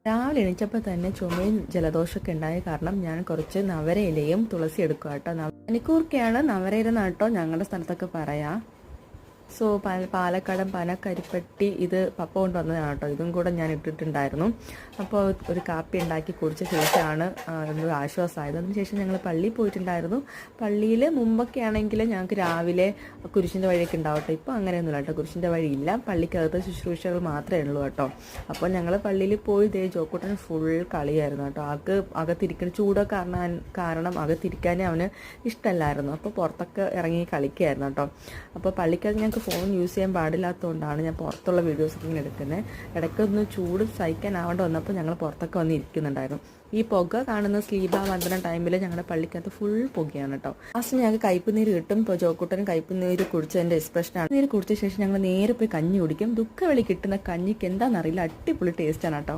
രാവിലെ എണീച്ചപ്പോൾ തന്നെ ചുമയും ജലദോഷമൊക്കെ ഉണ്ടായ കാരണം ഞാൻ കുറച്ച് നവരയിലയും തുളസി എടുക്കുക കേട്ടോ. പനിക്കൂർക്കയാണ് നവരയില കേട്ടോ ഞങ്ങളുടെ സ്ഥലത്തൊക്കെ പറയാം. സോ പാലക്കാടൻ പനക്കരിപ്പട്ടി ഇത് പപ്പ കൊണ്ടുവന്നതാണ് കേട്ടോ. ഇതും കൂടെ ഞാൻ ഇട്ടിട്ടുണ്ടായിരുന്നു. അപ്പോൾ ഒരു കാപ്പി ഉണ്ടാക്കി കുടിച്ച ശേഷമാണ് ഒരു ആശ്വാസമായത്. അതിനുശേഷം ഞങ്ങൾ പള്ളിയിൽ പോയിട്ടുണ്ടായിരുന്നു. പള്ളിയിൽ മുമ്പൊക്കെ ആണെങ്കിൽ ഞങ്ങൾക്ക് രാവിലെ കുരിശിൻ്റെ വഴിയൊക്കെ ഉണ്ടാവട്ടെ. ഇപ്പോൾ അങ്ങനെയൊന്നുമില്ല കേട്ടോ, കുരിശിൻ്റെ വഴിയില്ല. പള്ളിക്കകത്ത് ശുശ്രൂഷകൾ മാത്രമേ ഉള്ളൂ കേട്ടോ. അപ്പോൾ ഞങ്ങൾ പള്ളിയിൽ പോയി ജോക്കൂട്ടൻ ഫുൾ കളിയായിരുന്നു കേട്ടോ. ആൾക്ക് അകത്തിരിക്കുന്ന ചൂടൊക്കെ കാരണം അകത്തിരിക്കാനേ അവന് ഇഷ്ടമല്ലായിരുന്നു. അപ്പോൾ പുറത്തൊക്കെ ഇറങ്ങി കളിക്കുകയായിരുന്നു കേട്ടോ. അപ്പോൾ പള്ളിക്കകത്ത് ഞങ്ങൾക്ക് ഫോൺ യൂസ് ചെയ്യാൻ പാടില്ലാത്തതുകൊണ്ടാണ് ഞാൻ പുറത്തുള്ള വീഡിയോസൊക്കെ ഇങ്ങനെ എടുക്കുന്നത്. ഇടയ്ക്കൊന്ന് ചൂട് സഹിക്കാനാവേണ്ട വന്നപ്പോൾ ഞങ്ങൾ പുറത്തൊക്കെ വന്ന് ഇരിക്കുന്നുണ്ടായിരുന്നു. ഈ പുക കാണുന്ന സ്ലീബ വന്ദന ടൈമിൽ ഞങ്ങളുടെ പള്ളിക്കകത്ത് ഫുൾ പുകയാണ് കേട്ടോ. ലാസ്റ്റ് ഞങ്ങൾക്ക് കയ്പുനീര് കിട്ടും. ഇപ്പോൾ ജോക്കൂട്ടനും കയ്പുനീര് കുടിച്ചതിൻ്റെ എക്സ്പ്രഷനാണ്. നീര് കുടിച്ച ശേഷം ഞങ്ങൾ നേരെ പോയി കഞ്ഞി കുടിക്കും. ദുഃഖവെളി കിട്ടുന്ന കഞ്ഞിക്ക് എന്താണെന്നറിയില്ല, അടിപൊളി ടേസ്റ്റാണ് കേട്ടോ.